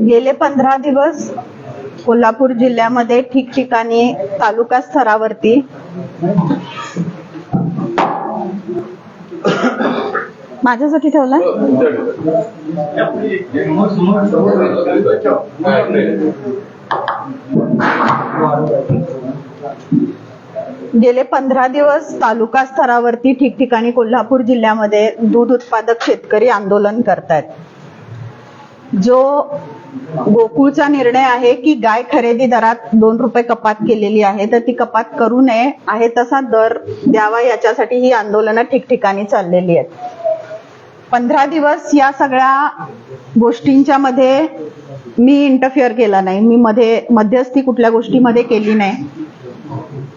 गेले 15 दिवस कोल्हापूर जिल्ह्यामध्ये ठिकठिकाणी तालुका स्तरावरती माझ्यासाठी ठेवला गेले 15 दिवस तालुका स्तरावरती ठिकठिकाणी कोल्हापूर जिल्ह्यामध्ये दूध उत्पादक शेतकरी आंदोलन करतायत. जो गोकुळचा निर्णय आहे की गाय खरेदी दरात 2 रुपये कपात केलेली आहे, तर ती कपात करू नये, आहे तसा दर द्यावा, याच्यासाठी ही आंदोलनं ठिकठिकाणी चाललेली आहेत. 15 दिवस या सगळ्या गोष्टींच्या मध्ये मी इंटरफिअर केला नाही, मी मध्यस्थी कुठल्या गोष्टीमध्ये केली नाही.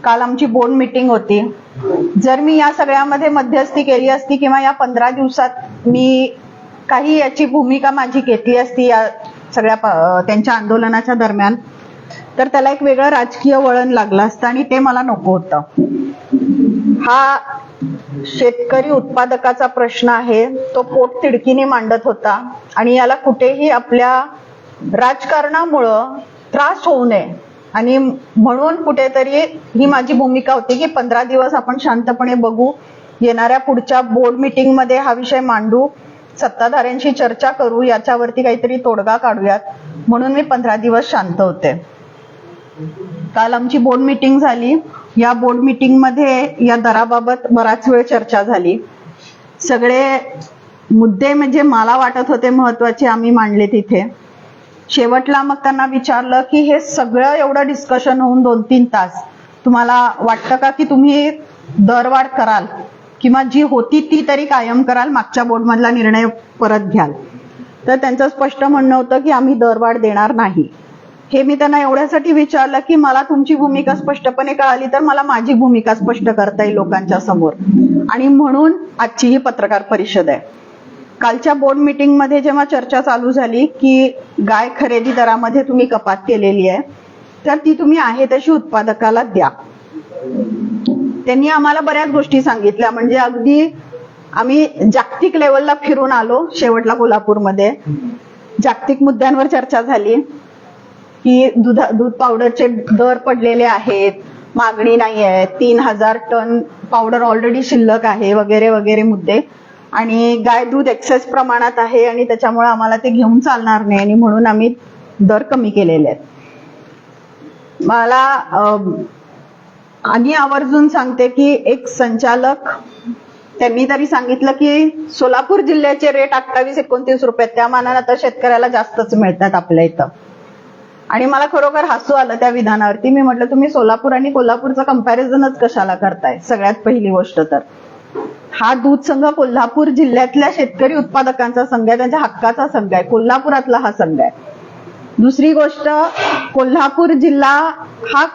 काल आमची बोर्ड मीटिंग होती. जर मी या सगळ्यामध्ये मध्यस्थी केली असती किंवा या 15 दिवसात मी काही याची भूमिका माझी घेतली असती या सगळ्या त्यांच्या आंदोलनाच्या दरम्यान, तर त्याला एक वेगळं राजकीय वळण लागलं असतं आणि ते मला नको होतं. हा शेतकरी उत्पादकाचा प्रश्न आहे, तो पोट तिडकीने मांडत होता आणि याला कुठेही आपल्या राजकारणामुळं त्रास होऊ नये आणि म्हणून कुठेतरी ही माझी भूमिका होती की 15 दिवस आपण शांतपणे बघू, येणाऱ्या पुढच्या बोर्ड मीटिंग मध्ये हा विषय मांडू, सत्ताधाऱ्यांशी चर्चा करू, याच्यावरती काहीतरी तोडगा काढूयात, म्हणून मी 15 दिवस शांत होते. काल आमची बोर्ड मीटिंग झाली. या बोर्ड मीटिंग मध्ये या दराबाबत बराच वेळ चर्चा झाली. सगळे मुद्दे म्हणजे मला वाटत होते महत्वाचे आम्ही मांडले तिथे. शेवटला मग त्यांना विचारलं की हे सगळं एवढं डिस्कशन होऊन 2-3 तास तुम्हाला वाटतं का की तुम्ही दरवाढ कराल किंवा जी होती ती तरी कायम कराल, मागच्या बोर्डमधला निर्णय परत घ्याल? तर त्यांचं स्पष्ट म्हणणं होतं की आम्ही दरवाढ देणार नाही. हे मी त्यांना एवढ्यासाठी विचारलं की मला तुमची भूमिका स्पष्टपणे कळाली तर मला माझी भूमिका स्पष्ट करता येईल लोकांच्या समोर, आणि म्हणून आजची ही पत्रकार परिषद आहे. कालच्या बोर्ड मीटिंग मध्ये जेव्हा चर्चा चालू झाली की गाय खरेदी दरामध्ये तुम्ही कपात केलेली आहे, तर ती तुम्ही आहे तशी उत्पादकाला द्या. त्यांनी आम्हाला बऱ्याच गोष्टी सांगितल्या, म्हणजे अगदी आम्ही जागतिक लेवलला फिरून आलो. शेवटला कोल्हापूरमध्ये जागतिक मुद्द्यांवर चर्चा झाली की दूध पावडरचे दर पडलेले आहेत, मागणी नाही आहे, 3000 टन पावडर ऑलरेडी शिल्लक आहे, वगैरे वगैरे मुद्दे, आणि गाय दूध एक्सेस प्रमाणात आहे आणि त्याच्यामुळे आम्हाला ते घेऊन चालणार नाही आणि म्हणून आम्ही दर कमी केलेले आहेत. मला आणि आवर्जून सांगते की एक संचालक त्यांनी तरी सांगितलं की सोलापूर जिल्ह्याचे रेट 28-29 रुपये, त्या मानाने आता शेतकऱ्याला जास्तच मिळतात आपल्या इथं. आणि मला खरोखर हसू आलं त्या विधानावरती. मी म्हटलं तुम्ही सोलापूर आणि कोल्हापूरचं कंपॅरिझनच कशाला करताय? सगळ्यात पहिली गोष्ट तर हा दूध संघ कोल्हापूर जिल्ह्यातल्या शेतकरी उत्पादकांचा संघ आहे, त्यांच्या हक्काचा संघ आहे, कोल्हापुरातला हा संघ आहे. दुसरी गोष्ट, कोल्हापूर जिल्हा हा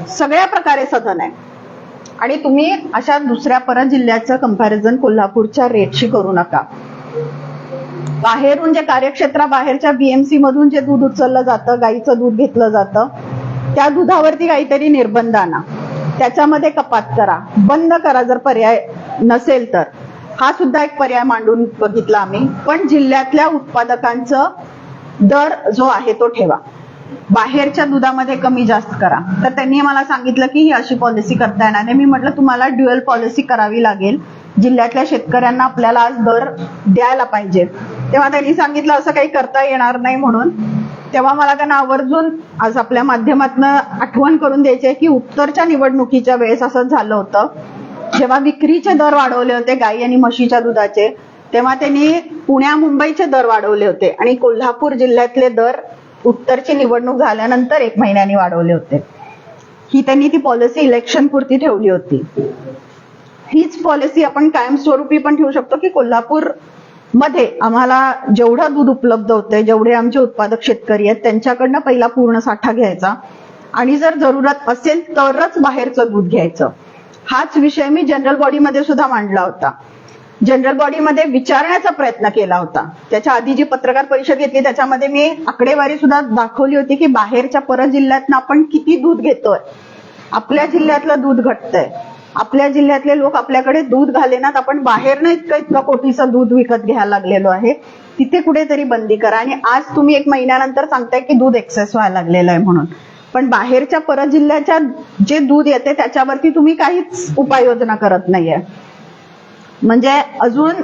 सगळ्या प्रकारे सधन आहे आणि तुम्ही अशा दुसऱ्या परत जिल्ह्याचं कंपॅरिझन कोल्हापूरच्या रेटशी करू नका. बाहेरून जे कार्यक्षेत्राबाहेरच्या बीएमसी मधून जे दूध उचललं जातं, गाईचं दूध घेतलं जातं, त्या दुधावरती काहीतरी निर्बंध आणा, त्याच्यामध्ये कपात करा, बंद करा जर पर्याय नसेल तर. हा सुद्धा एक पर्याय मांडून बघितला आम्ही. पण जिल्ह्यातल्या उत्पादकांचं दर जो आहे तो ठेवा, बाहेरच्या दुधामध्ये कमी जास्त करा. तर त्यांनी मला सांगितलं की ही अशी पॉलिसी करता येणार नाही. मी म्हटलं तुम्हाला ड्युअल पॉलिसी करावी लागेल, जिल्ह्यातल्या शेतकऱ्यांना आपल्याला आज दर द्यायला पाहिजे. तेव्हा त्यांनी सांगितलं असं काही करता येणार नाही म्हणून. तेव्हा मला त्यांना आवर्जून आज आपल्या माध्यमातून आठवण करून द्यायची की उत्तरच्या निवडणुकीच्या वेळेस असंच झालं होतं. जेव्हा विक्रीचे दर वाढवले होते गाई आणि म्हशीच्या दुधाचे, तेव्हा त्यांनी पुण्या मुंबईचे दर वाढवले होते आणि कोल्हापूर जिल्ह्यातले दर उत्तरची निवडणूक झाल्यानंतर 1 महिन्याने वाढवले होते. ही त्यांनी ती पॉलिसी इलेक्शन पुरती ठेवली होती. हीच पॉलिसी आपण कायमस्वरूपी पण ठेवू शकतो की कोल्हापूर मध्ये आम्हाला जेवढं दूध उपलब्ध होते, जेवढे आमचे उत्पादक शेतकरी आहेत त्यांच्याकडनं पहिला पूर्ण साठा घ्यायचा आणि जर जरूरत असेल तरच बाहेरचं दूध घ्यायचं. हाच विषय मी जनरल बॉडीमध्ये सुद्धा मांडला होता. जनरल बॉडीमध्ये विचारण्याचा प्रयत्न केला होता. त्याच्या आधी जी पत्रकार परिषद घेतली त्याच्यामध्ये मी आकडेवारी सुद्धा दाखवली होती की बाहेरच्या परजिल्ह्यातनं आपण किती दूध घेतोय, आपल्या जिल्ह्यातलं दूध घटतंय. आपल्या जिल्ह्यातले लोक आपल्याकडे दूध घालेनात, आपण बाहेरनं इतकं कोटीचं दूध विकत घ्यायला लागलेलो आहे. तिथे कुठेतरी बंदी करा. आणि आज तुम्ही 1 महिन्यानंतर सांगताय की दूध एक्सेस व्हायला लागलेलं आहे म्हणून, पण बाहेरच्या परजिल्ह्याच्या जे दूध येते त्याच्यावरती तुम्ही काहीच उपाययोजना करत नाहीये. म्हणजे अजून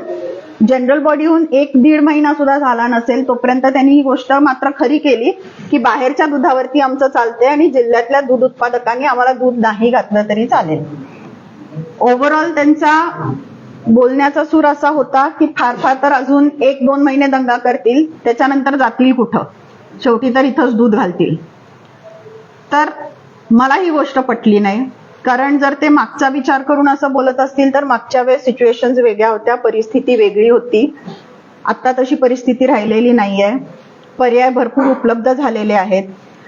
जनरल बॉडीहून 1-1.5 महिना सुद्धा झाला नसेल तोपर्यंत त्यांनी ही गोष्ट मात्र खरी केली की बाहेरच्या दुधावरती आमचं चालतंय आणि जिल्ह्यातल्या दूध उत्पादकांनी आम्हाला दूध नाही घातलं तरी चालेल. ओव्हरऑल त्यांचा बोलण्याचा सूर असा होता की फार फार तर अजून 1-2 महिने दंगा करतील, त्याच्यानंतर जातील कुठं, शेवटी तर इथंच दूध घालतील. तर मला ही गोष्ट पटली नाही. कारण जर ते मागचा विचार करून असं बोलत असतील तर मागच्या वेळेस सिच्युएशन्स वेगळ्या होत्या, परिस्थिती वेगळी होती. आता तशी परिस्थिती राहिलेली नाहीये. पर्याय भरपूर उपलब्ध झालेले आहेत.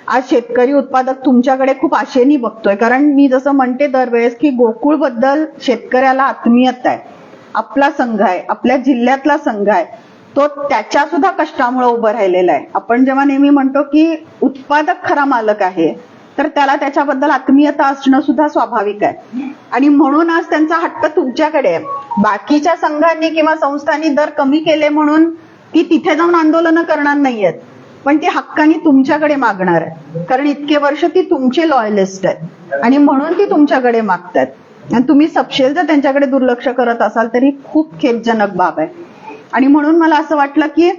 आज शेतकरी उत्पादक तुमच्याकडे खूप आशेने बघतोय. कारण मी जसं म्हणते दरवेळेस की गोकुळ बद्दल शेतकऱ्याला आत्मीयता आहे. आपला संघ आहे, आपल्या जिल्ह्यातला संघ आहे, तो त्याच्या सुद्धा कष्टामुळे उभं राहिलेला आहे. आपण जेव्हा नेहमी म्हणतो की उत्पादक खरा मालक आहे तर त्याला त्याच्याबद्दल आत्मीयता असणं सुद्धा स्वाभाविक आहे. आणि म्हणून आज त्यांचा हट्ट तुमच्याकडे आहे. बाकीच्या संघांनी किंवा संस्थांनी दर कमी केले म्हणून ती तिथे जाऊन आंदोलनं करणार नाहीयेत, पण ती हक्काने तुमच्याकडे मागणार आहे. कारण इतके वर्ष ती तुमचे लॉयलिस्ट आहेत आणि म्हणून ती तुमच्याकडे मागतात. आणि तुम्ही सपशेल जर त्यांच्याकडे दुर्लक्ष करत असाल तरी खूप खेदजनक बाब आहे. आणि म्हणून मला असं वाटलं की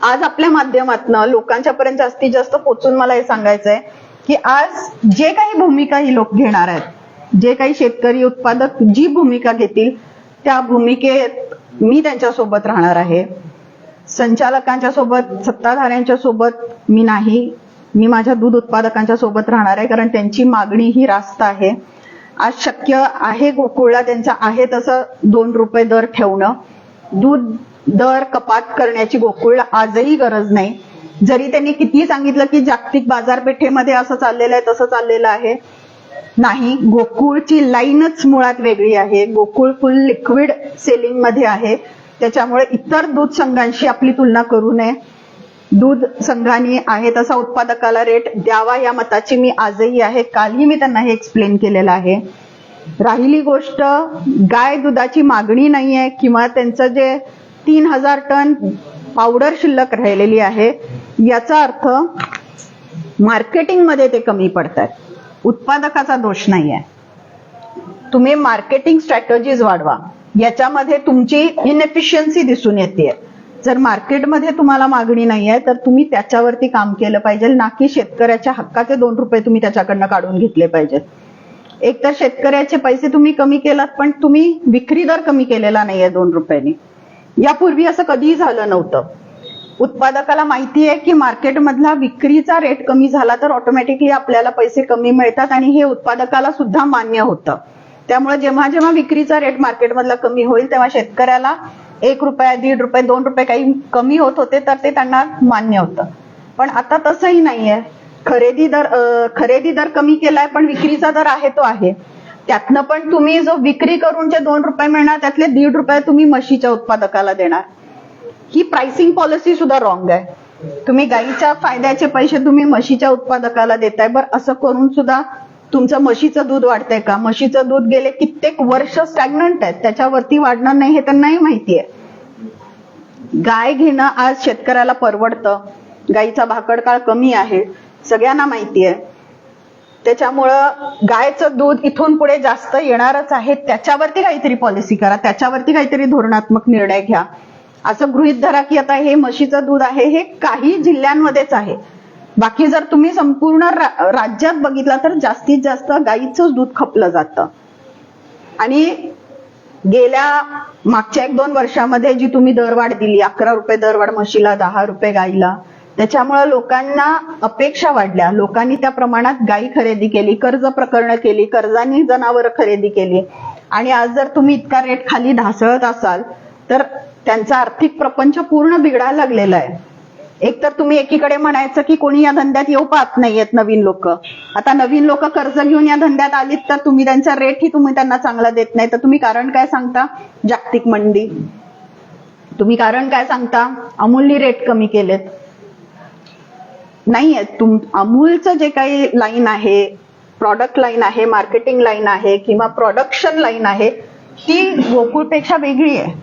आज आपल्या माध्यमातून लोकांच्या पर्यंत जास्तीत जास्त पोहोचून मला हे सांगायचंय की आज जे काही भूमिका ही लोक घेणार आहेत, जे काही शेतकरी उत्पादक जी भूमिका घेतील त्या भूमिकेत मी त्यांच्यासोबत राहणार आहे. संचालकांच्या सोबत, सत्ताधाऱ्यांच्या सोबत मी नाही, मी माझ्या दूध उत्पादकांच्या सोबत राहणार आहे. कारण त्यांची मागणी ही रास्त आहे. आज शक्य आहे गोकुळला त्यांचा आहे तसं 2 रुपये दर ठेवणं. दूध दर कपात करण्याची गोकुळला आजही गरज नाही. जरी त्यांनी किती सांगितलं की जागतिक बाजारपेठेमध्ये असं चाललेलं आहे तसं चाललेलं आहे, नाही. गोकुळची लाईनच मुळात वेगळी आहे. गोकुळ फुल लिक्विड सेलिंग मध्ये आहे. त्याच्यामुळे इतर दूध संघांशी आपली तुलना करू नये. दूध संघाने आहे तसा उत्पादकाला रेट द्यावा या मताची मी आजही आहे. कालही मी त्यांना हे एक्सप्लेन केलेलं आहे. राहिली गोष्ट गाय दुधाची मागणी नाही आहे किंवा त्यांचं जे 3000 टन पावडर शिल्लक राहिलेली आहे, याचा अर्थ मार्केटिंगमध्ये ते कमी पडतात. उत्पादकाचा दोष नाही आहे. तुम्ही मार्केटिंग स्ट्रॅटेजीज वाढवा. याच्यामध्ये तुमची इनएफिशियन्सी दिसून येते. जर मार्केटमध्ये तुम्हाला मागणी नाही आहे तर तुम्ही त्याच्यावरती काम केलं पाहिजे, ना की शेतकऱ्याच्या हक्काचे 2 रुपये तुम्ही त्याच्याकडनं काढून घेतले पाहिजेत. एक तर शेतकऱ्याचे पैसे तुम्ही कमी केलात, पण तुम्ही विक्री दर कमी केलेला नाहीये 2 रुपयांनी. यापूर्वी असं कधीही झालं नव्हतं. उत्पादकाला माहिती आहे की मार्केटमधला विक्रीचा रेट कमी झाला तर ऑटोमॅटिकली आपल्याला पैसे कमी मिळतात आणि हे उत्पादकाला सुद्धा मान्य होतं. त्यामुळे जेव्हा जेव्हा विक्रीचा रेट मार्केटमधला कमी होईल तेव्हा शेतकऱ्याला 1 रुपया, 1.5 रुपये, 2 रुपये काही कमी होत होते तर ते त्यांना मान्य होतं. पण आता तसंही नाहीये. खरेदी दर कमी केलाय पण विक्रीचा दर आहे तो आहे. त्यातनं पण तुम्ही जो विक्री करून जे 2 रुपये मिळणार त्यातले 1.5 रुपये तुम्ही म्हशीच्या उत्पादकाला देणार. ही प्राइसिंग पॉलिसी सुद्धा रॉंग आहे. तुम्ही गाईच्या फायद्याचे पैसे तुम्ही म्हशीच्या उत्पादकाला देताय. बरं, असं करून सुद्धा तुमचं म्हशीचं दूध वाढतंय का? म्हशीचं दूध गेले कित्येक वर्ष स्टॅग्नंट आहे, त्याच्यावरती वाढणार नाही हे त्यांनाही माहिती आहे. गाय घेणं आज शेतकऱ्याला परवडतं. गाईचा भाकडकाळ कमी आहे, सगळ्यांना माहिती आहे. त्याच्यामुळं गायचं दूध इथून पुढे जास्त येणारच आहे. त्याच्यावरती काहीतरी पॉलिसी करा, त्याच्यावरती काहीतरी धोरणात्मक निर्णय घ्या. असं गृहीत धरा की आता हे म्हशीचं दूध आहे हे काही जिल्ह्यांमध्येच आहे. बाकी जर तुम्ही संपूर्ण राज्यात बघितला तर जास्तीत जास्त गाईचंच दूध खपलं जातं. आणि गेल्या मागच्या 1-2 वर्षामध्ये जी तुम्ही दरवाढ दिली, 11 रुपये दरवाढ म्हशीला, 10 रुपये गाईला, त्याच्यामुळे लोकांना अपेक्षा वाढल्या. लोकांनी त्या प्रमाणात गाई खरेदी केली, कर्ज प्रकरणं केली, कर्जानी जनावरं खरेदी केली. आणि आज जर तुम्ही इतका रेट खाली ढासळत असाल तर त्यांचा आर्थिक प्रपंच पूर्ण बिघडायला लागलेला आहे. एक तर तुम्ही एकीकडे म्हणायचं की कोणी या धंद्यात येऊ पाहत नाहीयेत नवीन लोक. आता नवीन लोक कर्ज घेऊन या धंद्यात आलीत तर तुम्ही त्यांचा रेटही तुम्ही त्यांना चांगला देत नाही. तर तुम्ही कारण काय सांगता? जागतिक मंदी. तुम्ही कारण काय सांगता? अमूलनी रेट कमी केलेत. नाहीये. अमूलचं जे काही लाईन आहे प्रॉडक्ट लाईन आहे, मार्केटिंग लाईन आहे किंवा प्रोडक्शन लाईन आहे, ती गोकुळपेक्षा वेगळी आहे.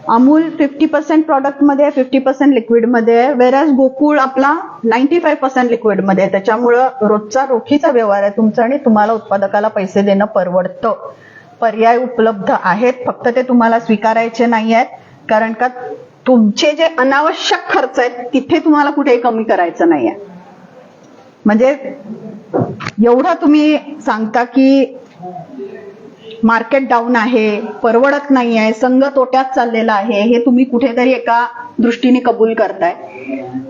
अमूल 50% प्रॉडक्ट मध्ये आहे, 50% लिक्विड मध्ये आहे, वेरॅज गोकुळ आपला 95% लिक्विड मध्ये आहे. त्याच्यामुळं रोजचा रोखीचा व्यवहार आहे तुमचा आणि तुम्हाला उत्पादकाला पैसे देणं परवडतं. पर्याय उपलब्ध आहेत, फक्त ते तुम्हाला स्वीकारायचे नाही आहेत. कारण का तुमचे जे अनावश्यक खर्च आहेत तिथे तुम्हाला कुठेही कमी करायचं नाहीये. म्हणजे एवढं तुम्ही सांगता की मार्केट डाऊन आहे, परवडत नाही आहे, संघ तोट्यात चाललेला आहे, हे तुम्ही कुठेतरी एका दृष्टीने कबूल करताय.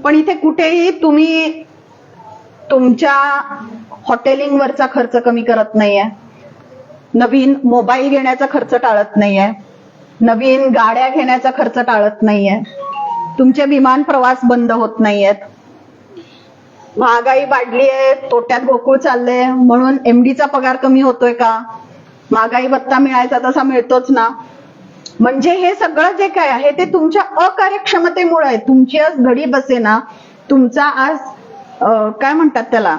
पण इथे कुठेही तुम्ही तुमच्या हॉटेलिंगवरचा खर्च कमी करत नाहीये, नवीन मोबाईल घेण्याचा खर्च टाळत नाहीये, नवीन गाड्या घेण्याचा खर्च टाळत नाहीये, तुमचे विमान प्रवास बंद होत नाहीयेत. महागाई वाढली आहे, तोट्यात गोकुळ चाललंय म्हणून एमडीचा पगार कमी होतोय का? महागाई भत्ता मिळायचा तसा मिळतोच ना. म्हणजे हे सगळं जे काय आहे ते तुमच्या अकार्यक्षमतेमुळे आहे. तुमची आज घडी बसेना, तुमचा आज काय म्हणतात त्याला,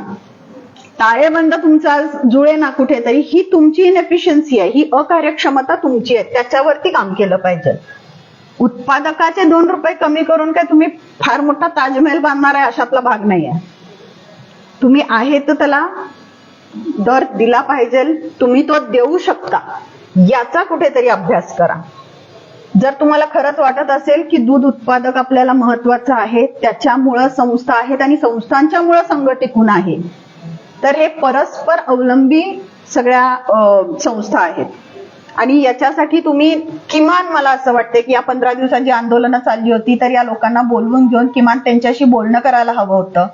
ताळेबंद तुमचा आज जुळे ना कुठेतरी, ही तुमची इनएफिशियन्सी आहे, ही अकार्यक्षमता तुमची आहे. त्याच्यावरती काम केलं पाहिजे. उत्पादकाचे 2 रुपये कमी करून काय तुम्ही फार मोठा ताजमहल बांधणार आहे अशातला भाग नाही आहे. तुम्ही आहे तर त्याला दर दिला पाहिजे, तुम्ही तो देऊ शकता याचा कुठेतरी अभ्यास करा. जर तुम्हाला खरंच वाटत असेल की दूध उत्पादक आपल्याला महत्वाचं आहे, त्याच्यामुळं संस्था आहेत आणि संस्थांच्यामुळं संघ टिकून आहे, तर हे परस्पर अवलंबी सगळ्या संस्था आहेत. आणि याच्यासाठी तुम्ही किमान, मला असं वाटतं की या 15 दिवसांची आंदोलनं चालली होती तर या लोकांना बोलवून घेऊन किमान त्यांच्याशी बोलणं करायला हवं होतं.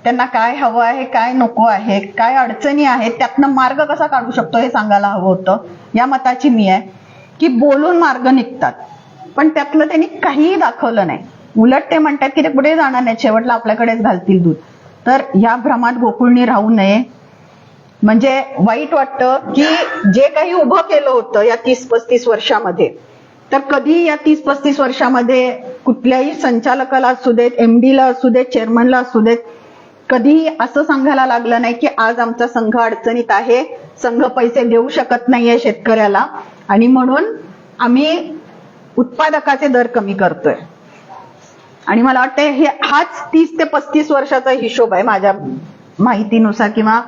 त्यांना काय हवं आहे, काय नको आहे, काय अडचणी आहेत, त्यातनं मार्ग कसा काढू शकतो हे सांगायला हवं होतं. या मताची मी आहे की बोलून मार्ग निघतात, पण त्यातलं त्यांनी काहीही दाखवलं नाही. उलट ते म्हणतात की ते कुठे जाणार नाही, शेवटला आपल्याकडेच घालतील दूध. तर या भ्रमात गोकुळनी राहू नये. म्हणजे वाईट वाटतं की जे काही उभं केलं होतं या 30-35 वर्षामध्ये, तर कधी या 30-35 वर्षामध्ये कुठल्याही संचालकाला असू देत, एमडीला असू देत, चेअरमनला असू देत, कधी असं सांगायला लागलं नाही की आज आमचा संघ अडचणीत आहे, संघ पैसे देऊ शकत नाहीये शेतकऱ्याला आणि म्हणून आम्ही उत्पादकाचे दर कमी करतोय. आणि मला वाटतं हाच 30 ते 35 वर्षाचा हिशोब आहे माझ्या माहितीनुसार, किंवा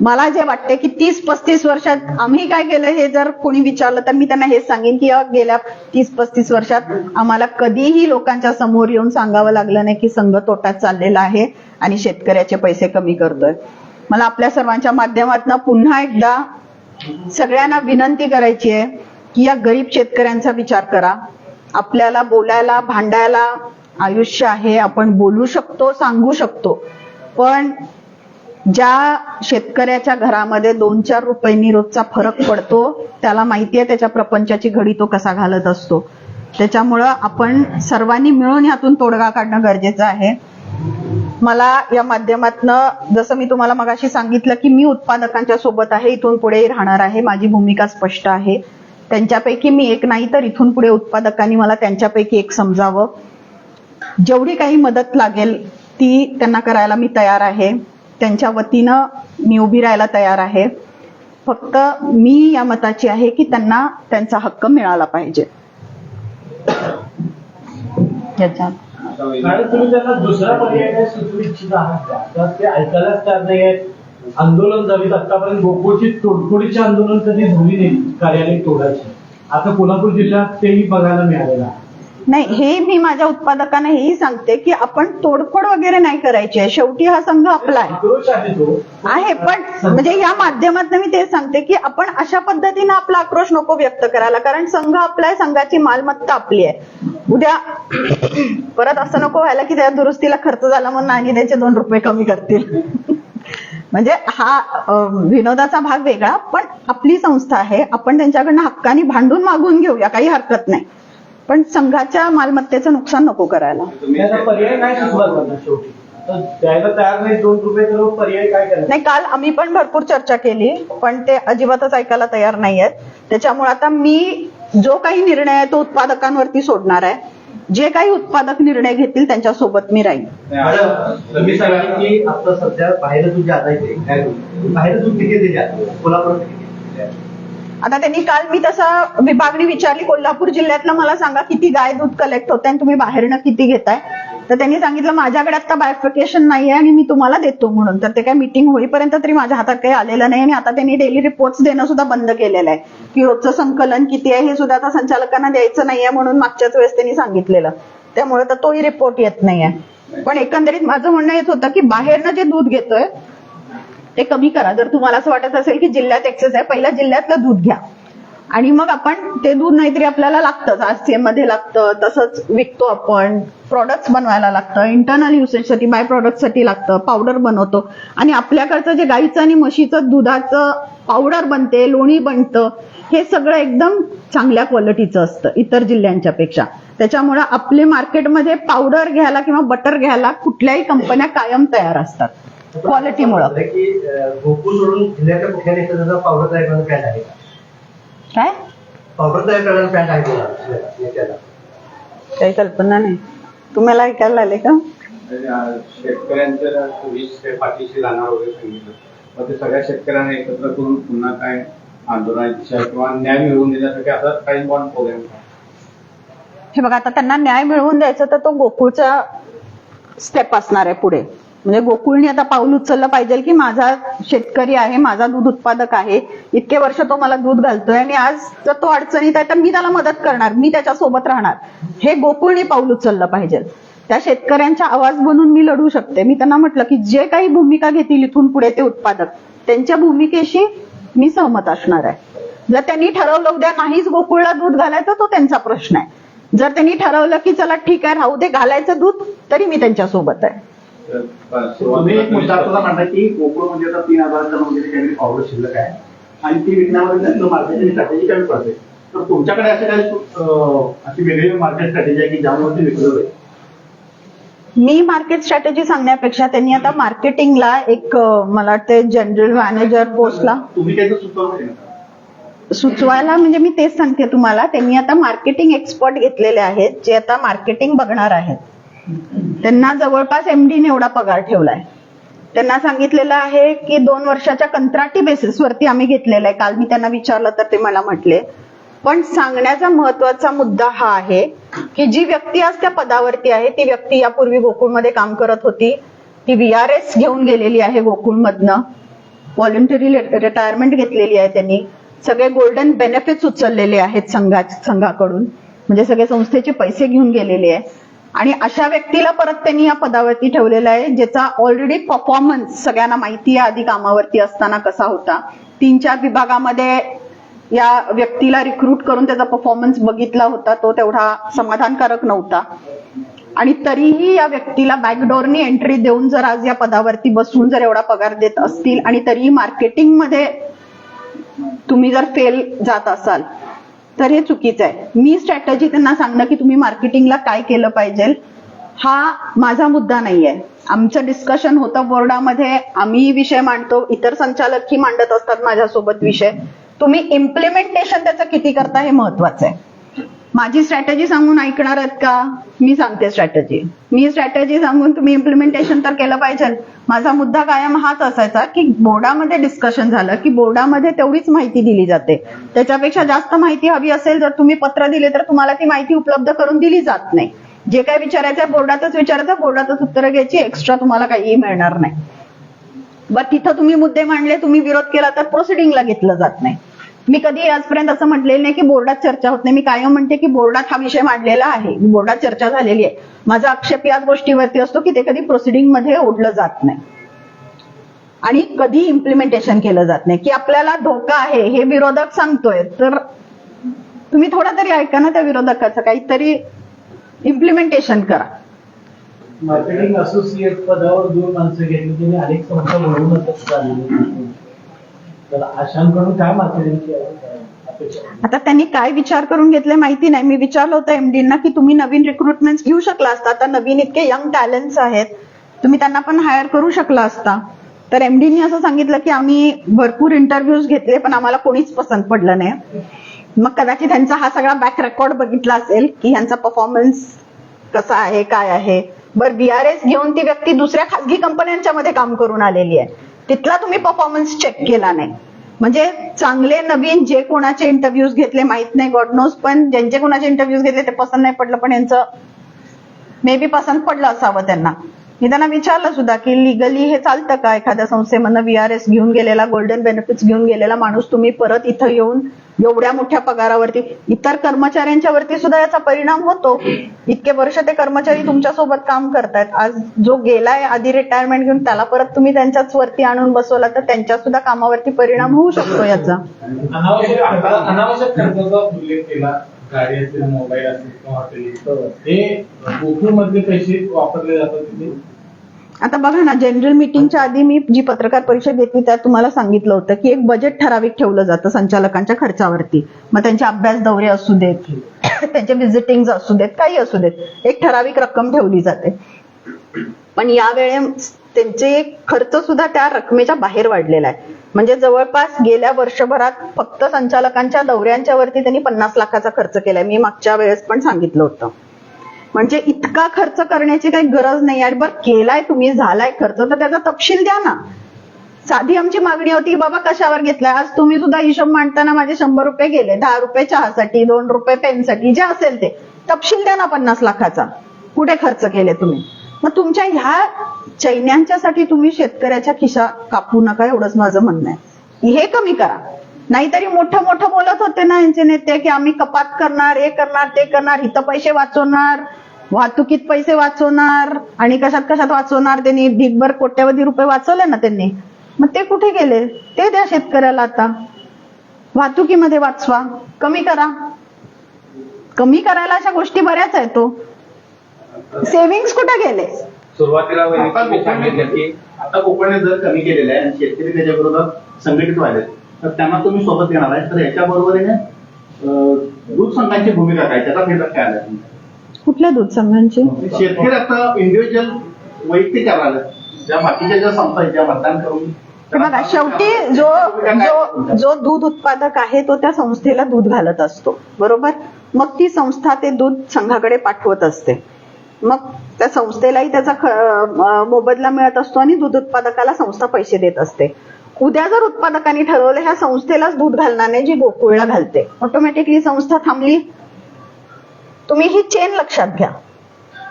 मला जे वाटते की 30-35 वर्षात आम्ही काय केलं हे जर कोणी विचारलं तर मी त्यांना हेच सांगेन की गेल्या 30-35 वर्षात आम्हाला कधीही लोकांच्या समोर येऊन सांगावं लागलं नाही की संघ तोट्यात चाललेला आहे आणि शेतकऱ्याचे पैसे कमी करतोय. मला आपल्या सर्वांच्या माध्यमातून पुन्हा एकदा सगळ्यांना विनंती करायची आहे की या गरीब शेतकऱ्यांचा विचार करा. आपल्याला बोलायला, भांडायला आयुष्य आहे, आपण बोलू शकतो, सांगू शकतो, पण ज्या शेतकऱ्याच्या घरामध्ये 2-4 रुपयांनी रोजचा फरक पडतो त्याला माहिती आहे त्याच्या प्रपंचाची घडी तो कसा घालत असतो. त्याच्यामुळं आपण सर्वांनी मिळून यातून तोडगा काढणं गरजेचं आहे. मला या माध्यमातनं, जसं मी तुम्हाला मगाशी सांगितलं की मी उत्पादकांच्या सोबत आहे, इथून पुढेही राहणार आहे, माझी भूमिका स्पष्ट आहे. त्यांच्यापैकी मी एक नाही तर इथून पुढे उत्पादकांनी मला त्यांच्यापैकी एक समजावं. जेवढी काही मदत लागेल ती त्यांना करायला मी तयार आहे, त्यांच्या वतीनं मी उभी राहायला तयार आहे. फक्त मी या मताची आहे की त्यांना त्यांचा हक्क मिळाला पाहिजे. तुम्ही त्यांना दुसरा पर्याय सुचवू इच्छित आहात का? तर ते ऐकायलाच तयार नाही आहेत. आंदोलन झालीत, आतापर्यंत गोकुळची तोडफोडीचे आंदोलन कधी झाली नाही, कार्यालय तोडायची. आता कोल्हापूर जिल्ह्यात तेही बघायला मिळालेलं आहे. नाही, हे मी माझ्या उत्पादकांना हेही सांगते की आपण तोडफोड वगैरे नाही करायची आहे. शेवटी हा संघ आपला आहे, पण म्हणजे या माध्यमातून मी ते सांगते की आपण अशा पद्धतीने आपला आक्रोश नको व्यक्त करायला, कारण संघ आपला आहे, संघाची मालमत्ता आपली आहे. उद्या परत असं नको व्हायला की त्या दुरुस्तीला खर्च झाला म्हणून आणि त्याचे 2 रुपये कमी करतील. म्हणजे हा विनोदाचा भाग वेगळा, पण आपली संस्था आहे, आपण त्यांच्याकडनं हक्काने भांडून मागून घेऊया, काही हरकत नाही, पण संघाच्या मालमत्तेचं नुकसान नको करायला. पर्याय काय सुचवा शेवटी द्यायला तयार नाही 2 रुपये, तर पर्याय काय करायचं? नाही, काल आम्ही पण भरपूर चर्चा केली, पण ते अजिबातच ऐकायला तयार नाहीयेत. त्याच्यामुळे आता मी जो काही निर्णय आहे तो उत्पादकांवरती सोडणार आहे. जे काही उत्पादक निर्णय घेतील त्यांच्यासोबत मी राहील. तुम्ही सांगितलं की आता सध्या बाहेर दूध जात आहे काय बाहेर दूध किती जाते कोल्हापूर आता त्यांनी काल मी तसा विभागणी विचारली कोल्हापूर जिल्ह्यातलं मला सांगा किती गाय दूध कलेक्ट होत आणि तुम्ही बाहेरनं किती घेताय, तर त्यांनी सांगितलं माझ्याकडे आता बायफिकेशन नाहीये आणि मी तुम्हाला देतो म्हणून. तर ते काय मीटिंग होईपर्यंत तरी माझ्या हातात काही आलेलं नाही आणि आता त्यांनी डेली रिपोर्ट्स देणं सुद्धा बंद केलेलं आहे की रोजचं संकलन किती आहे हे सुद्धा आता संचालकांना द्यायचं नाहीये म्हणून मागच्याच वेळेस त्यांनी सांगितलेलं. त्यामुळे तर तोही रिपोर्ट येत नाहीये. पण एकंदरीत माझं म्हणणं येत होतं की बाहेरनं जे दूध घेतोय ते कमी करा. जर तुम्हाला असं वाटत असेल की जिल्ह्यात एक्सेस आहे, पहिल्या जिल्ह्यातलं दूध घ्या आणि मग आपण ते दूध नाहीतरी आपल्याला लागतं, आरसीएम मध्ये लागतं, तसंच विकतो आपण, प्रॉडक्ट्स बनवायला लागतं, इंटरनल युसेजसाठी बाय प्रॉडक्टसाठी लागतं, पावडर बनवतो आणि आपल्याकडचं जे गाईचं आणि म्हशीचं दुधाचं पावडर बनते, लोणी बनतं, हे सगळं एकदम चांगल्या क्वालिटीचं असतं इतर जिल्ह्यांच्या पेक्षा. त्याच्यामुळे आपले मार्केटमध्ये पावडर घ्यायला किंवा बटर घ्यायला कुठल्याही कंपन्या कायम तयार असतात क्वालिटीमुळे. की गोकुळ सोडून जिल्ह्याच्या कुठल्या देशाचा पावडर तयार करण्याचा प्लॅन आहे का? काय पावडर तयार करण्याचा प्लॅन आहे का? काही कल्पना नाही. तुम्हाला ऐकायला आले का? शेतकऱ्यांच्या वीस पाठीशी जाणार वगैरे सांगितलं, मग ते सगळ्या शेतकऱ्यांना एकत्र करून पुन्हा काय आंदोलनाची किंवा न्याय मिळवून देण्यासाठी असा काही बॉन्ड प्रोग्राम. हे बघा, आता त्यांना न्याय मिळवून द्यायचा तर तो गोकुळचा स्टेप असणार आहे पुढे. म्हणजे गोकुळने आता पाऊल उचललं पाहिजे की माझा शेतकरी आहे, माझा दूध उत्पादक आहे, इतके वर्ष तो मला दूध घालतोय आणि आज जर तो अडचणीत आहे तर मी त्याला मदत करणार, मी त्याच्यासोबत राहणार, हे गोकुळने पाऊल उचललं पाहिजे. त्या शेतकऱ्यांचा आवाज बनून मी लढू शकते. मी त्यांना म्हटलं की जे काही भूमिका घेतील इथून पुढे ते उत्पादक, त्यांच्या भूमिकेशी मी सहमत असणार आहे. जर त्यांनी ठरवलं उद्या नाहीच गोकुळला दूध घालायचं तो त्यांचा प्रश्न आहे. जर त्यांनी ठरवलं की चला ठीक आहे राहू दे घालायचं दूध, तरी मी त्यांच्यासोबत आहे. तुम्ही एक मुद्दा आपल्याला म्हणता की गोकुळ म्हणजे आता 3,000 टन वगैरे काही पावडर शिल्लक आहे आणि ती विकण्यामध्ये त्यांचं मार्केटिंग स्ट्रॅटेजी कमी पडते. तर तुमच्याकडे असे काही अशी वेगळी मार्केट स्ट्रॅटेजी आहे की ज्यामुळे ते विकलं जाईल? मी मार्केट स्ट्रॅटेजी सांगण्यापेक्षा त्यांनी आता मार्केटिंगला एक मला वाटतं जनरल मॅनेजर पोस्टला तुम्ही काही सुचवलं सुचवायला, म्हणजे मी तेच सांगते तुम्हाला, त्यांनी आता मार्केटिंग एक्सपर्ट घेतलेले आहेत जे आता मार्केटिंग बघणार आहेत. त्यांना जवळपास एमडीने एवढा पगार ठेवलाय. त्यांना सांगितलेलं आहे की 2 वर्षाच्या कंत्राटी बेसिसवरती आम्ही घेतलेला आहे. काल मी त्यांना विचारलं तर ते मला म्हटले. पण सांगण्याचा महत्वाचा मुद्दा हा आहे की जी व्यक्ती आज त्या पदावरती आहे ती व्यक्ती यापूर्वी गोकुळमध्ये काम करत होती. ती VRS घेऊन गेलेली आहे गोकुळमधनं, व्हॉलंटरी रिटायरमेंट घेतलेली आहे त्यांनी, सगळे गोल्डन बेनिफिट्स उचललेले आहेत संघाकडून, म्हणजे सगळे संस्थेचे पैसे घेऊन गेलेले आहे. आणि अशा व्यक्तीला परत त्यांनी या पदावरती ठेवलेला आहे ज्याचा ऑलरेडी परफॉर्मन्स सगळ्यांना माहिती आहे आधी कामावरती असताना कसा होता. 3-4 विभागामध्ये या व्यक्तीला रिक्रूट करून त्याचा परफॉर्मन्स बघितला होता, तो तेवढा समाधानकारक नव्हता. आणि तरीही या व्यक्तीला बॅकडोरनी एंट्री देऊन जर आज या पदावरती बसून जर एवढा पगार देत असतील आणि तरीही मार्केटिंगमध्ये तुम्ही जर फेल जात असाल तर हे चुकीचं आहे. मी स्ट्रॅटेजी त्यांना सांगणं की तुम्ही मार्केटिंगला काय केलं पाहिजे हा माझा मुद्दा नाहीये. आमचं डिस्कशन होतं बोर्डामध्ये, आम्ही विषय मांडतो, इतर संचालकही मांडत असतात माझ्यासोबत विषय. तुम्ही इम्प्लिमेंटेशन त्याचं किती करता हे महत्वाचं आहे. माझी स्ट्रॅटेजी सांगून ऐकणार आहेत का? मी सांगते स्ट्रॅटेजी. मी स्ट्रॅटेजी सांगून तुम्ही इम्प्लिमेंटेशन तर केलं पाहिजे. माझा मुद्दा कायम हाच असायचा की बोर्डामध्ये डिस्कशन झालं की बोर्डामध्ये तेवढीच माहिती दिली जाते, त्याच्यापेक्षा जास्त माहिती हवी असेल जर तुम्ही पत्र दिले तर तुम्हाला ती माहिती उपलब्ध करून दिली जात नाही. जे काय विचारायचं बोर्डातच विचारायचं, बोर्डातच उत्तरं घ्यायची, एक्स्ट्रा तुम्हाला काहीही मिळणार नाही. बट तिथं तुम्ही मुद्दे मांडले, तुम्ही विरोध केला तर प्रोसिडिंगला घेतलं जात नाही. मी कधी आजपर्यंत असं म्हटलेलं नाही की बोर्डात चर्चा होत नाही. मी कायम म्हणते की बोर्डात हा विषय मांडलेला आहे, बोर्डात चर्चा झालेली आहे. माझा आक्षेप याच गोष्टीवरती असतो की ते कधी प्रोसिडिंग मध्ये ओढलं जात नाही आणि कधी इम्प्लिमेंटेशन केलं जात नाही. की आपल्याला धोका आहे हे विरोधक सांगतोय तर तुम्ही थोडा तरी ऐका ना त्या विरोधकाचं, काहीतरी इम्प्लिमेंटेशन करा. मार्केटिंग असोसिएट पदावर 2 माणसं घेतली, त्यांनी अनेक संस्था मिळवूनच चाललेली. तर अशांकडून काय मार्केटिंगची अपेक्षा? आता त्यांनी काय विचार करून घेतले माहिती नाही. मी विचारलं होतं एमडींना की तुम्ही नवीन रिक्रुटमेंट घेऊ शकला असता, आता नवीन इतके यंग टॅलेंट्स आहेत, तुम्ही त्यांना पण हायर करू शकला असता. तर एमडीनी असं सांगितलं की आम्ही भरपूर इंटरव्ह्यूज घेतले पण आम्हाला कोणीच पसंत पडलं नाही. मग कदाचित त्यांचा हा सगळा बॅक रेकॉर्ड बघितला असेल की ह्यांचा परफॉर्मन्स कसा आहे काय आहे. बरं VRS घेऊन ती व्यक्ती दुसऱ्या खासगी कंपन्यांच्या मध्ये काम करून आलेली आहे, तिथला तुम्ही परफॉर्मन्स चेक केला नाही. म्हणजे चांगले नवीन जे कोणाचे इंटरव्ह्यूज घेतले माहित नाही, गॉड नोज, पण ज्यांचे कोणाचे इंटरव्ह्यूज घेतले ते पसंत नाही पडलं, पण यांचं मे बी पसंत पडलं असावं त्यांना. मी त्यांना विचारलं सुद्धा की लिगली हे चालतं का, एखाद्या संस्थेमधनं VRS घेऊन गेलेला, गोल्डन बेनिफिट्स घेऊन गेलेला माणूस तुम्ही परत इथं येऊन एवढ्या मोठ्या पगारावरती, इतर कर्मचाऱ्यांच्या वरती सुद्धा याचा परिणाम होतो. इतके वर्ष ते कर्मचारी तुमच्या सोबत काम करतायत, आज जो गेलाय आधी रिटायरमेंट घेऊन त्याला परत तुम्ही त्यांच्याच वरती आणून बसवला तर त्यांच्या सुद्धा कामावरती परिणाम होऊ शकतो याचा. अनावश्यक खर्चाचा उल्लेख केला, गाडी असेल, मोबाईल असेल किंवा हॉटेल, हे गोकुळ मधले पैसे वापरले जातात तिथे. आता बघा ना, जनरल मीटिंगच्या आधी मी जी पत्रकार परिषद घेतली त्यात तुम्हाला सांगितलं होतं की एक बजेट ठराविक ठेवलं जातं संचालकांच्या खर्चावरती. मग त्यांचे अभ्यास दौरे असू देत, त्यांचे व्हिजिटिंग असू देत, काही असू देत, एक ठराविक रक्कम ठेवली जाते. पण यावेळेस त्यांचे खर्च सुद्धा त्या रकमेच्या बाहेर वाढलेला आहे. म्हणजे जवळपास गेल्या वर्षभरात फक्त संचालकांच्या दौऱ्यांच्या वरती त्यांनी 50 लाखाचा खर्च केलाय. मी मागच्या वेळेस पण सांगितलं होतं. म्हणजे इतका खर्च करण्याची काही गरज नाही आहे. बरं केलाय तुम्ही, झालाय खर्च, तर त्याचा तपशील द्या ना. साधी आमची मागणी होती की बाबा कशावर घेतलाय, आज तुम्ही सुद्धा हिशोब मांडताना माझे 100 रुपये गेले, 10 रुपये चहासाठी, 2 रुपये पेनसाठी, जे असेल ते तपशील द्या ना 50 लाखाचा, कुठे खर्च केले तुम्ही. मग तुमच्या ह्या चैन्यांच्यासाठी तुम्ही शेतकऱ्याच्या खिशा कापू नका, एवढंच माझं म्हणणं आहे. हे कमी करा. नाहीतरी मोठं मोठं बोलत होते ना यांचे नेते की आम्ही कपात करणार, हे करणार, ते करणार, इथं पैसे वाचवणार, वाहतुकीत पैसे वाचवणार आणि कशात कशात वाचवणार. त्यांनी ढिगभर कोट्यवधी रुपये वाचवले ना त्यांनी, मग ते कुठे गेले ते द्या शेतकऱ्याला. आता वाहतुकीमध्ये वाचवा, कमी करा. कमी करायला अशा गोष्टी बऱ्याच आहेत. तो सेव्हिंग्स कुठे गेले. सुरुवातीला आता कोकणने दर कमी केलेला आहे आणि शेतकरी त्याच्या विरोधात संघटित व्हायले, तर त्यांना तुम्ही सोबत घेणार आहे. तर याच्या बरोबरीने दूध संघांची भूमिका काय, त्याचा फीडबॅक काय आला? कुठल्या दूध संघांची? शेतकरी आता इंडिव्हिज्युअल वैयक्तिक करायला, ज्या बाकीच्या ज्या संस्था आहेत ज्या मतदान करून, बघा शेवटी जो दूध उत्पादक आहे तो त्या संस्थेला दूध घालत असतो, बरोबर. मग ती संस्था ते दूध संघाकडे पाठवत असते. मग त्या संस्थेलाही त्याचा मोबदला मिळत असतो आणि दूध उत्पादकाला संस्था पैसे देत असते. उद्या जर उत्पादकांनी ठरवलं ह्या संस्थेलाच दूध घालणार नाही, जी गोकुळला घालते, ऑटोमॅटिकली संस्था थांबली. तुम्ही ही चेन लक्षात घ्या.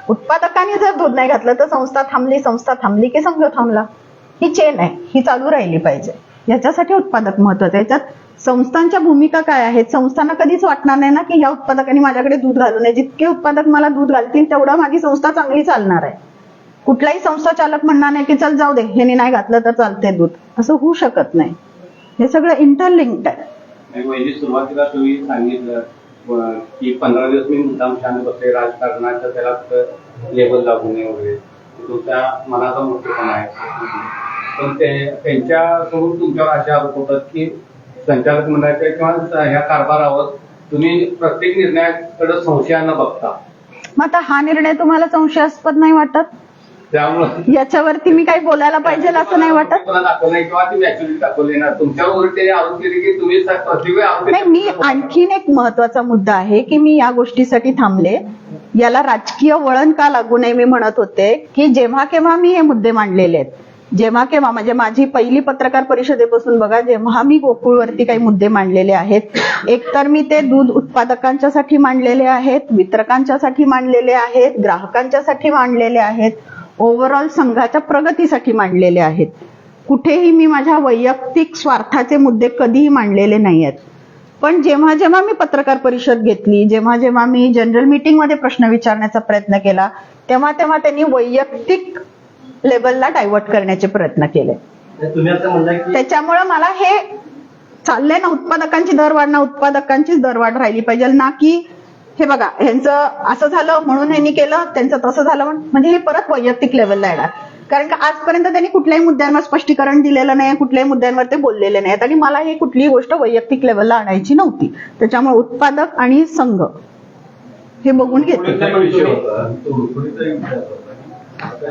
उत्पादकांनी जर दूध नाही घातलं तर संस्था थांबली की संघ थांबला. ही चेन आहे, ही चालू राहिली पाहिजे. याच्यासाठी उत्पादक महत्वाचं आहे. याच्यात संस्थांच्या भूमिका काय आहेत, संस्थांना कधीच वाटणार नाही ना की या उत्पादकांनी माझ्याकडे दूध घालू नये. जितके उत्पादक मला दूध घालतील तेवढा माझी संस्था चांगली चालणार आहे. कुठलाही संस्था चालक म्हणणार नाही की चल जाऊ दे, ह्याने नाही घातलं तर चालते दूध, असं होऊ शकत नाही. हे सगळं इंटरलिंक्ड आहे. सुरुवातीला तुम्ही सांगितलं की 15 दिवस मी मुद्दाम शांत बसले, राजकारणाचं त्याला लेबल लागू नये वगैरे, तुमच्या मनाचा मोठेपणा आहे. पण त्यांच्याकडून तुमच्यावर असे आरोप होतात की संचालक मंडळाच्या किंवा ह्या कारभारावर तुम्ही प्रत्येक निर्णयाकडे संशयानं बघता. मग आता हा निर्णय तुम्हाला संशयास्पद नाही वाटत? त्यामुळे याच्यावरती मी काही बोलायला पाहिजे असं नाही वाटत. दाखवलं नाही किंवा ती मॅच्युरिटी दाखवली ना, तुमच्यावर त्याने आरोप केले की तुम्ही प्रत्येक नाही. मी आणखीन एक महत्वाचा मुद्दा आहे की मी या गोष्टीसाठी थांबले. याला राजकीय वळण का लागू नये मी म्हणत होते की जेव्हा केव्हा मी हे मुद्दे मांडलेले आहेत, जेव्हा केव्हा म्हणजे माझी पहिली पत्रकार परिषदेपासून बघा, जेव्हा मी गोकुळवरती काही मुद्दे मांडलेले आहेत, एकतर मी ते दूध उत्पादकांच्यासाठी मांडलेले आहेत, वितरकांच्यासाठी मांडलेले आहेत, ग्राहकांच्यासाठी मांडलेले आहेत, ओव्हरऑल संघाच्या प्रगतीसाठी मांडलेले आहेत. कुठेही मी माझ्या वैयक्तिक स्वार्थाचे मुद्दे कधीही मांडलेले नाही आहेत. पण जेव्हा जेव्हा मी पत्रकार परिषद घेतली, जेव्हा जेव्हा मी जनरल मीटिंगमध्ये प्रश्न विचारण्याचा प्रयत्न केला, तेव्हा तेव्हा त्यांनी वैयक्तिक लेवलला डायव्हर्ट करण्याचे प्रयत्न केले. तुम्ही असं म्हणता की त्याच्यामुळे मला हे चाललंय ना, उत्पादकांची दरवाढ ना, उत्पादकांचीच दरवाढ राहिली पाहिजे ना, की हे बघा ह्यांचं असं झालं म्हणून ह्यांनी केलं, त्यांचं तसं झालं म्हणजे हे परत वैयक्तिक लेवलला येणार. कारण का आजपर्यंत त्यांनी कुठल्याही मुद्द्यांवर स्पष्टीकरण दिलेलं नाही, कुठल्याही मुद्द्यांवर ते बोललेले नाहीत आणि मला ही कुठलीही गोष्ट वैयक्तिक लेवलला आणायची नव्हती. त्याच्यामुळे उत्पादक आणि संघ हे बघून घेतले.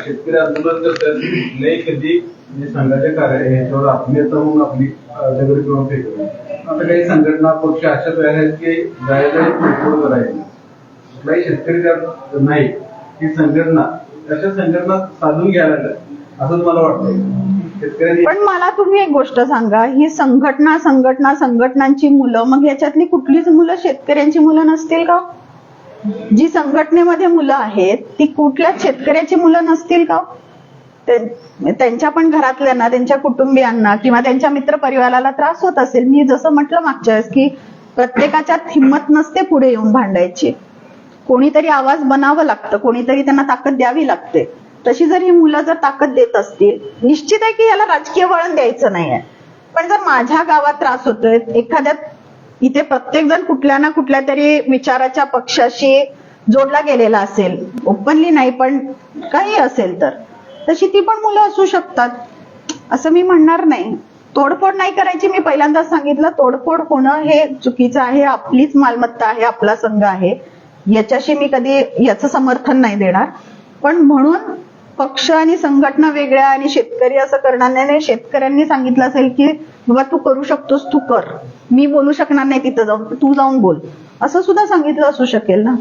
शेतकरी आंदोलन करतात नाही, कधी संघाच्या कार्य याच्यावर आपली म्हणून आपली दगड किंवा फेकून. आता काही संघटना पक्ष अशा तयार आहेत की जायला करायचे कुठलाही शेतकरी त्यात नाही, की संघटना अशा संघटना साधून घ्यायला लागल्या असं तुम्हाला वाटतं? शेतकऱ्यांनी पण मला तुम्ही एक गोष्ट सांगा, ही संघटनांची मुलं, मग याच्यातली कुठलीच मुलं शेतकऱ्यांची मुलं नसतील का? जी संघटनेमध्ये मुलं आहेत ती कुठल्याच शेतकऱ्याची मुलं नसतील का? त्यांच्या पण घरातल्यांना, त्यांच्या कुटुंबियांना किंवा त्यांच्या मित्रपरिवाराला त्रास होत असेल. मी जसं म्हटलं मागच्या वेळेस की प्रत्येकाच्यात हिंमत नसते पुढे येऊन भांडायची. कोणीतरी आवाज बनावं लागतं, कोणीतरी त्यांना ताकद द्यावी लागते. तशी जर ही मुलं जर ताकद देत असतील, निश्चित आहे की याला राजकीय वळण द्यायचं नाहीये. पण जर माझ्या गावात त्रास होतोय, एखाद्या इथे प्रत्येक जण कुठल्या ना कुठल्या तरी विचाराच्या पक्षाशी जोडला गेलेला असेल, ओपनली नाही पण काही असेल, तर तशी ती पण मुलं असू शकतात, असं मी म्हणणार नाही. तोडफोड नाही करायची. मी पहिल्यांदाच सांगितलं, तोडफोड होणं हे चुकीचं आहे. आपलीच मालमत्ता आहे, आपला संघ आहे, याच्याशी मी कधी याचं समर्थन नाही देणार. पण म्हणून पक्ष आणि संघटना वेगळ्या आणि शेतकरी असं करणार नाही. शेतकऱ्यांनी सांगितलं असेल की बाबा तू करू शकतोस, तू कर, मी बोलू शकणार नाही तिथं जाऊन, तू जाऊन बोल, असं सुद्धा सांगितलं असू शकेल ना.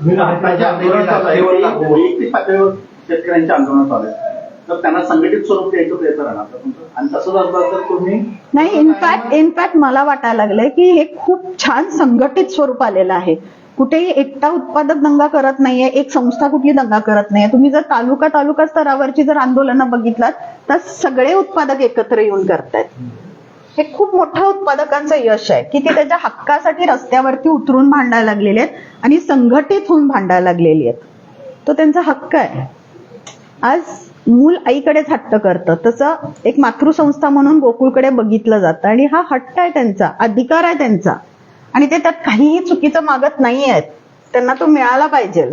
वैयक्तिक पातळीवर शेतकऱ्यांचे आंदोलन चालू आहे, तर त्यांना संघटित स्वरूप द्यायचं प्रयत्न राहणार का तुमचं? आणि तसंच असलं तर तुम्ही नाही, इनफॅक्ट मला वाटायला लागलंय की हे खूप छान संघटित स्वरूप आलेलं आहे. कुठेही एकटा उत्पादक दंगा करत नाहीये, एक संस्था कुठली दंगा करत नाहीये. तुम्ही जर तालुका स्तरावरची जर आंदोलनं बघितलात तर सगळे उत्पादक एकत्र येऊन करतायत. हे खूप मोठं उत्पादकांचं यश आहे की ते त्याच्या हक्कासाठी रस्त्यावरती उतरून भांडायला लागलेले आहेत आणि संघटित होऊन भांडायला लागलेली आहेत. तो त्यांचा हक्क आहे. आज मूल आईकडेच हट्ट करतं, तसं एक मातृसंस्था म्हणून गोकुळकडे बघितलं जातं आणि हा हट्ट आहे त्यांचा, अधिकार आहे त्यांचा, आणि ते त्यात काहीही चुकीचं मागत नाही आहेत. त्यांना तो मिळाला पाहिजे.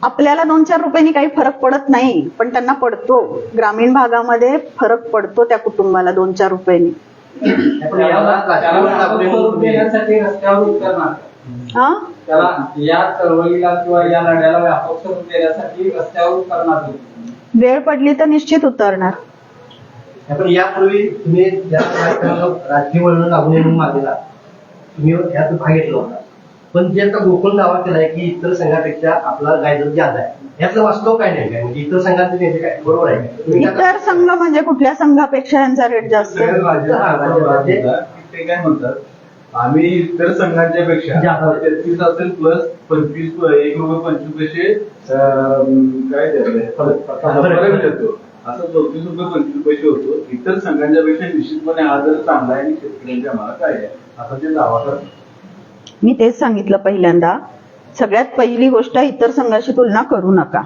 आपल्याला 2-4 रुपयांनी काही फरक पडत नाही, पण त्यांना पडतो. ग्रामीण भागामध्ये फरक पडतो त्या कुटुंबाला 2-4 रुपयांनी. देण्यासाठी रस्त्यावर उतरणार, हा, त्याला या चळवळीला किंवा या लढ्याला व्यापक स्वरूप देण्यासाठी रस्त्यावर उतरणार. वेळ पडली तर निश्चित उतरणार. पण यापूर्वी तुम्ही ज्या राजकीय वळण लागू नये म्हणून मागेला तुम्ही यात भाग घेतला होता, पण जे आता गोकुळ दावा केलाय की इतर संघापेक्षा आपला गायदर जादा आहे, यातलं वास्तव काय नाही काय? म्हणजे इतर संघाचे नेते काय बरोबर आहे? इतर संघ म्हणजे कुठल्या संघापेक्षा यांचा रेट जास्त आहे? ते काय म्हणतात, आम्ही इतर संघांच्या पेक्षा 33 असेल प्लस 25 ₹1.25 काय फरक देतो, असं ₹34.25 होतो. इतर संघांच्या पेक्षा निश्चितपणे हा दर चांगला आहे आणि शेतकऱ्यांच्या आम्हाला काय आहे असं ते दावा करतात. मी तेच सांगितलं पहिल्यांदा. सगळ्यात पहिली गोष्ट, इतर संघाशी तुलना करू नका.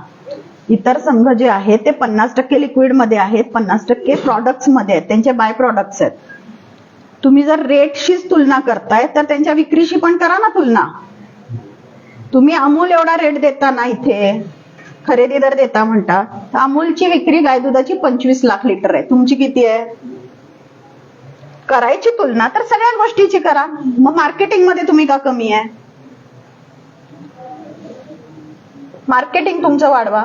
इतर संघ जे आहेत ते 50% लिक्विड मध्ये आहेत, 50% प्रॉडक्ट्स मध्ये आहेत, त्यांचे बाय प्रॉडक्ट्स आहेत. तुम्ही जर रेटशीच तुलना करताय तर त्यांच्या विक्रीशी पण करा ना तुलना. तुम्ही अमूल एवढा रेट देता ना, इथे खरेदी दर देता म्हणता, तर अमूलची विक्री गाय दुधाची 25 लाख लिटर आहे, तुमची किती आहे? करायची तुलना तर सगळ्या गोष्टीची करा. मग मार्केटिंग मध्ये तुम्ही का कमी आहे? मार्केटिंग तुमचं वाढवा.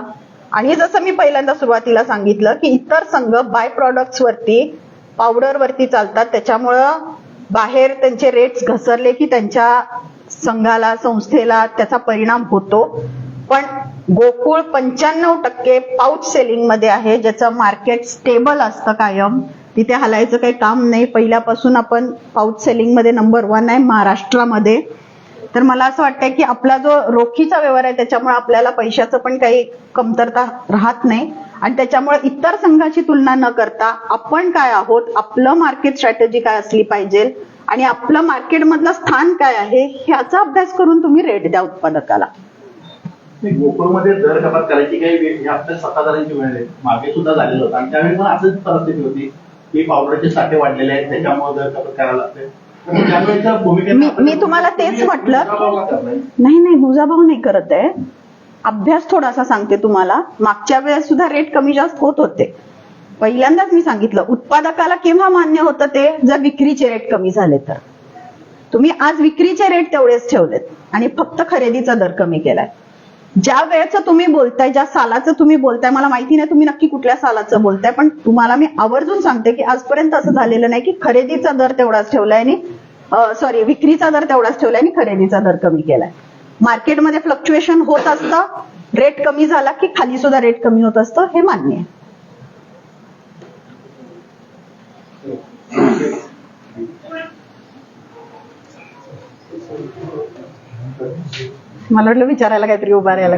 आणि जसं मी पहिल्यांदा सुरुवातीला सांगितलं की इतर संघ बाय प्रॉडक्ट्स वरती, पावडर वरती चालतात, त्याच्यामुळं बाहेर त्यांचे रेट्स घसरले की त्यांच्या संघाला, संस्थेला त्याचा परिणाम होतो. पण गोकुळ 95% पाऊच सेलिंग मध्ये आहे, ज्याचं मार्केट स्टेबल असतं कायम, तिथे हलायचं काही काम नाही. पहिल्यापासून आपण पाऊच सेलिंग मध्ये नंबर 1 आहे महाराष्ट्रामध्ये. तर मला असं वाटतंय की आपला जो रोखीचा व्यवहार आहे त्याच्यामुळे आपल्याला पैशाचं पण काही कमतरता राहत नाही. आणि त्याच्यामुळे इतर संघाची तुलना न करता आपण काय आहोत, आपलं मार्केट स्ट्रॅटेजी काय असली पाहिजे आणि आपलं मार्केटमधलं स्थान काय आहे ह्याचा अभ्यास करून तुम्ही रेट द्या उत्पादकाला. गोकुळमध्ये दर कपात करायची काही आपल्या सत्ताधाऱ्यांची वेळ आहे, मागे सुद्धा झालेलं होतं आणि त्यावेळी पण असंच परिस्थिती होती की पावडरचे साठे वाढलेले आहेत, त्याच्यामुळे दर कपात करायला लागते. मी तुम्हाला तेच म्हटलं, नाही दुजाभाव नाही करत आहे, अभ्यास थोडासा सांगते तुम्हाला. मागच्या वेळेस सुद्धा रेट कमी जास्त होत होते. पहिल्यांदाच मी सांगितलं, उत्पादकाला केव्हा मान्य होतं ते, जर विक्रीचे रेट कमी झाले तर. तुम्ही आज विक्रीचे रेट तेवढेच ठेवलेत आणि फक्त खरेदीचा दर कमी केलाय. ज्या वेळेचं तुम्ही बोलताय, ज्या सालाचं तुम्ही बोलताय, मला माहिती नाही तुम्ही नक्की कुठल्या सालाचं बोलताय, पण तुम्हाला मी आवर्जून सांगते की आजपर्यंत असं झालेलं नाही की खरेदीचा दर तेवढाच ठेवलाय आणि विक्रीचा दर तेवढाच ठेवलाय आणि खरेदीचा दर कमी केलाय. मार्केटमध्ये फ्लक्च्युएशन होत असतं, रेट कमी झाला की खाली सुद्धा रेट कमी होत असतं, हे मान्य आहे. मला वाटलं विचारायला काहीतरी उभा राहायला.